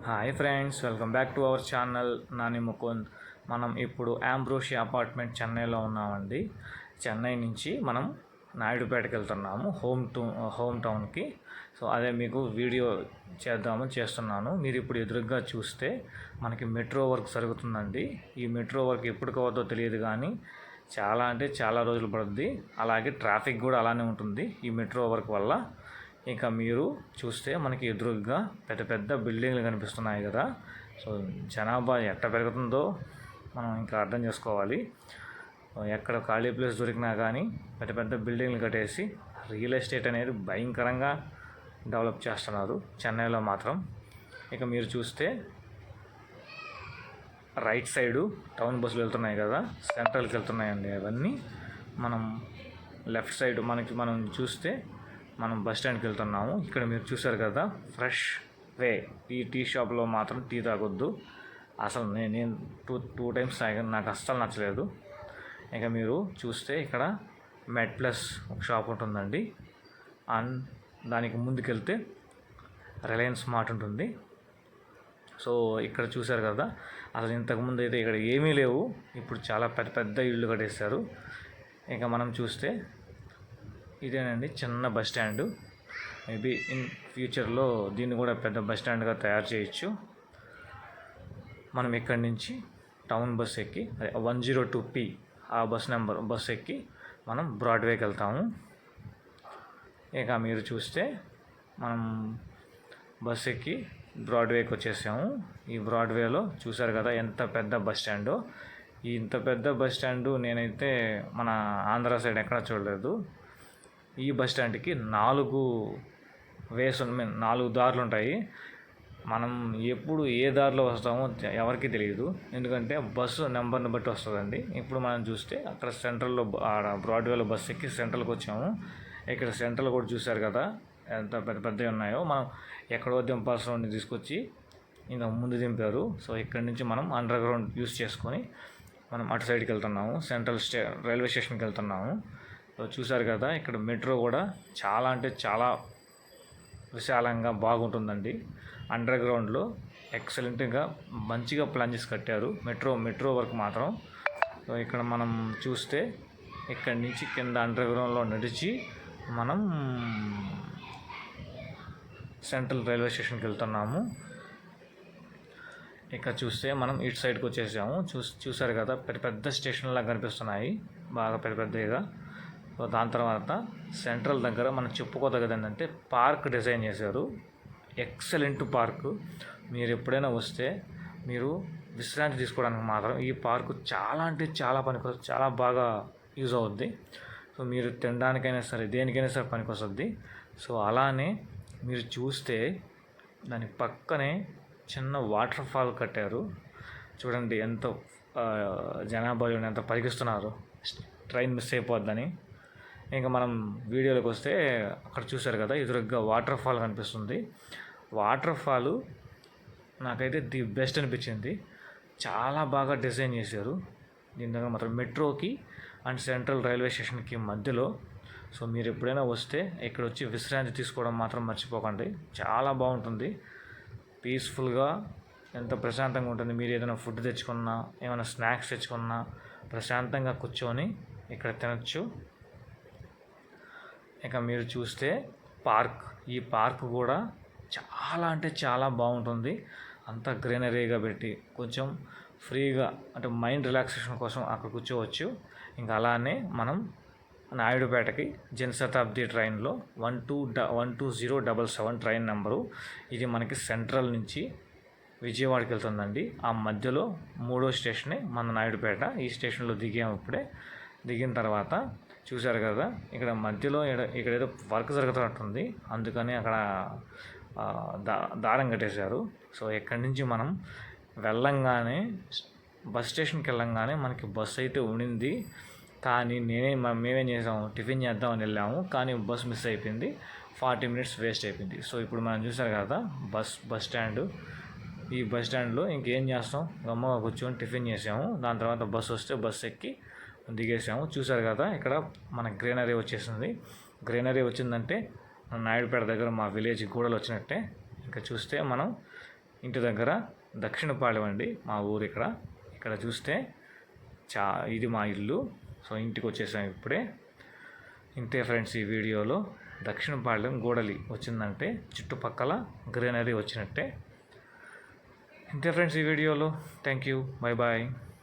Hi friends, welcome back to our channel Nani Mukund. మనం ఇప్పుడు ఆంబ్రోషియా apartment చెన్నైలో ఉన్నామండి. చెన్నై నుంచి మనం నాయుడుపేటకి వెళ్తున్నాము, హోమ్ టౌన్కి. సో అదే మీకు వీడియో చేస్తున్నాను. మీరు ఇప్పుడు ఎదురుగా చూస్తే మనకి మెట్రో వర్క్ జరుగుతుందండి. ఈ మెట్రో వర్క్ ఎప్పటికి అవుతుందో తెలియదు, కానీ చాలా రోజులు పడుద్ది. అలాగే ట్రాఫిక్ కూడా అలానే ఉంటుంది ఈ మెట్రో వర్క్ వల్ల. ఇక మీరు చూస్తే మనకి ఎదురుగా పెద్ద పెద్ద బిల్డింగ్లు కనిపిస్తున్నాయి కదా. సో జనాభా ఎట్ట పెరుగుతుందో మనం ఇంకా అర్థం చేసుకోవాలి. ఎక్కడ ఖాళీ ప్లేస్ దొరికినా కానీ పెద్ద పెద్ద బిల్డింగ్లు కట్టేసి రియల్ ఎస్టేట్ అనేది భయంకరంగా డెవలప్ చేస్తున్నారు చెన్నైలో మాత్రం. ఇక మీరు చూస్తే రైట్ సైడు టౌన్ బస్సులు వెళ్తున్నాయి కదా, సెంట్రల్కి వెళ్తున్నాయండి అవన్నీ. మనం లెఫ్ట్ సైడ్ మనం చూస్తే మనం బస్ స్టాండ్కి వెళ్తున్నాము. ఇక్కడ మీరు చూసారు కదా, ఫ్రెష్ వే. ఈ టీ షాప్లో మాత్రం టీ తాగొద్దు అసలు. నేను టూ టైమ్స్ తాగాను, నాకు అస్సలు నచ్చలేదు. ఇక మీరు చూస్తే ఇక్కడ మెడ్ ప్లస్ ఒక షాప్ ఉంటుందండి. అండ్ దానికి ముందుకెళ్తే రిలయన్స్ మార్ట్ ఉంటుంది. సో ఇక్కడ చూసారు కదా, అసలు ఇంతకుముందు అయితే ఇక్కడ ఏమీ లేవు, ఇప్పుడు చాలా పెద్ద పెద్ద ఇళ్ళు కట్టేశారు. ఇక మనం చూస్తే ఇదేనండి చిన్న బస్ స్టాండు. మేబీ ఇన్ ఫ్యూచర్లో దీన్ని కూడా పెద్ద బస్ స్టాండ్గా తయారు చేయొచ్చు. మనం ఇక్కడి నుంచి టౌన్ బస్ ఎక్కి, అదే 102P ఆ బస్ ఎక్కి మనం బ్రాడ్వేకి వెళ్తాము. ఇక మీరు చూస్తే మనం బస్ ఎక్కి బ్రాడ్వేకి వచ్చేసాము. ఈ బ్రాడ్వేలో చూసారు కదా ఎంత పెద్ద బస్ స్టాండో. ఇంత పెద్ద బస్ స్టాండు నేనైతే మన ఆంధ్ర సైడ్ ఎక్కడా చూడలేదు. ఈ బస్ స్టాండ్కి 4 దారులు ఉంటాయి. మనం ఎప్పుడు ఏ దారిలో వస్తామో ఎవరికి తెలియదు, ఎందుకంటే బస్సు నెంబర్ని బట్టి వస్తుందండి. ఇప్పుడు మనం చూస్తే అక్కడ సెంట్రల్లో బ్రాడ్వేలో బస్ ఎక్కి సెంట్రల్కి వచ్చాము. ఇక్కడ సెంట్రల్ కూడా చూశారు కదా ఎంత పెద్ద పెద్దవి ఉన్నాయో. మనం ఎక్కడో దింపాల్సిన తీసుకొచ్చి ఇంకా ముందు దింపారు. సో ఇక్కడ నుంచి మనం అండర్ గ్రౌండ్ యూస్ చేసుకొని మనం అటు సైడ్కి వెళ్తున్నాము, సెంట్రల్ రైల్వే స్టేషన్కి వెళ్తున్నాము. చూసారు కదా, ఇక్కడ మెట్రో కూడా చాలా విశాలంగా బాగుంటుందండి. అండర్ గ్రౌండ్లో ఎక్సలెంట్గా మంచిగా ప్లాన్ చేసి కట్టారు మెట్రో వర్క్ మాత్రం. సో ఇక్కడ మనం చూస్తే ఇక్కడి నుంచి కింద అండర్ గ్రౌండ్లో నడిచి మనం సెంట్రల్ రైల్వే స్టేషన్కి వెళ్తున్నాము. ఇక్కడ చూస్తే మనం ఇటు సైడ్కి వచ్చేసాము. చూసారు కదా, పెద్ద పెద్ద స్టేషన్లా కనిపిస్తున్నాయి, బాగా పెద్ద పెద్దగా. సో దాని తర్వాత సెంట్రల్ దగ్గర మనం చెప్పుకోదగ్గది ఏంటంటే పార్క్ డిజైన్ చేశారు. Excellent park. మీరు ఎప్పుడైనా వస్తే మీరు విశ్రాంతి తీసుకోవడానికి మాత్రం ఈ పార్కు చాలా పనికొస్తుంది, చాలా బాగా యూజ్ అవుద్ది. సో మీరు తినడానికైనా సరే దేనికైనా సరే పనికొస్తుంది. సో అలానే మీరు చూస్తే దాని పక్కనే చిన్న వాటర్ ఫాల్ కట్టారు. చూడండి ఎంత జనాభా ఎంత పరిగిస్తున్నారు, ట్రైన్ మిస్ అయిపోద్దని. ఇంకా మనం వీడియోలోకి వస్తే అక్కడ చూసారు కదా ఎదురుగా వాటర్ ఫాల్ కనిపిస్తుంది. వాటర్ ఫాలు నాకైతే ది బెస్ట్ అనిపించింది. చాలా బాగా డిజైన్ చేశారు. దీని దగ్గర మాత్రం మెట్రోకి అండ్ సెంట్రల్ రైల్వే స్టేషన్కి మధ్యలో. సో మీరు ఎప్పుడైనా వస్తే ఇక్కడ వచ్చి విశ్రాంతి తీసుకోవడం మాత్రం మర్చిపోకండి. చాలా బాగుంటుంది, పీస్ఫుల్గా, ఎంత ప్రశాంతంగా ఉంటుంది. మీరు ఏదైనా ఫుడ్ తెచ్చుకున్నా, ఏమైనా స్నాక్స్ తెచ్చుకున్నా ప్రశాంతంగా కూర్చొని ఇక్కడ తినచ్చు. ఇక మీరు చూస్తే ఈ పార్క్ కూడా చాలా బాగుంటుంది. అంతా గ్రీనరీగా పెట్టి కొంచెం ఫ్రీగా, అంటే మైండ్ రిలాక్సేషన్ కోసం అక్కడ కూర్చోవచ్చు. ఇంకా అలానే మనం నాయుడుపేటకి జనశతాబ్ది ట్రైన్లో 12077 ట్రైన్ నెంబరు. ఇది మనకి సెంట్రల్ నుంచి విజయవాడకి వెళ్తుందండి. ఆ మధ్యలో 3వ స్టేషనే మన నాయుడుపేట. ఈ స్టేషన్లో దిగాము ఇప్పుడే. దిగిన తర్వాత చూశారు కదా, ఇక్కడ మధ్యలో ఇక్కడ ఏదో వర్క్ జరుగుతున్నట్టుంది, అందుకని అక్కడ దారం కట్టేశారు. సో ఇక్కడి నుంచి మనం బస్ స్టేషన్కి వెళ్ళంగానే మనకి బస్సు అయితే ఉండింది, కానీ మేమేం చేసాము, టిఫిన్ చేద్దామని వెళ్ళాము, కానీ బస్ మిస్ అయిపోయింది. 40 minutes వేస్ట్ అయిపోయింది. సో ఇప్పుడు మనం చూసారు కదా బస్ స్టాండు. ఈ బస్ స్టాండ్లో ఇంకేం చేస్తాం, గమ్మగా కూర్చొని టిఫిన్ చేసాము. దాని తర్వాత బస్సు వస్తే బస్సు ఎక్కి దిగేసాము. చూసారు కదా ఇక్కడ మన గ్రీనరీ వచ్చేసింది. గ్రీనరీ వచ్చిందంటే నాయుడుపేట దగ్గర మా విలేజ్ గూడలు వచ్చినట్టే. ఇంకా చూస్తే మనం ఇంటి దగ్గర దక్షిణపాళెం అండి మా ఊరు. ఇక్కడ చూస్తే ఇది మా ఇల్లు. సో ఇంటికి వచ్చేసాం ఇప్పుడే. ఇంతే ఫ్రెండ్స్, ఈ వీడియోలో దక్షిణపాళెం గూడలి వచ్చిందంటే చుట్టుపక్కల గ్రీనరీ వచ్చినట్టే. ఇంతే ఫ్రెండ్స్ ఈ వీడియోలో. Thank you, bye bye.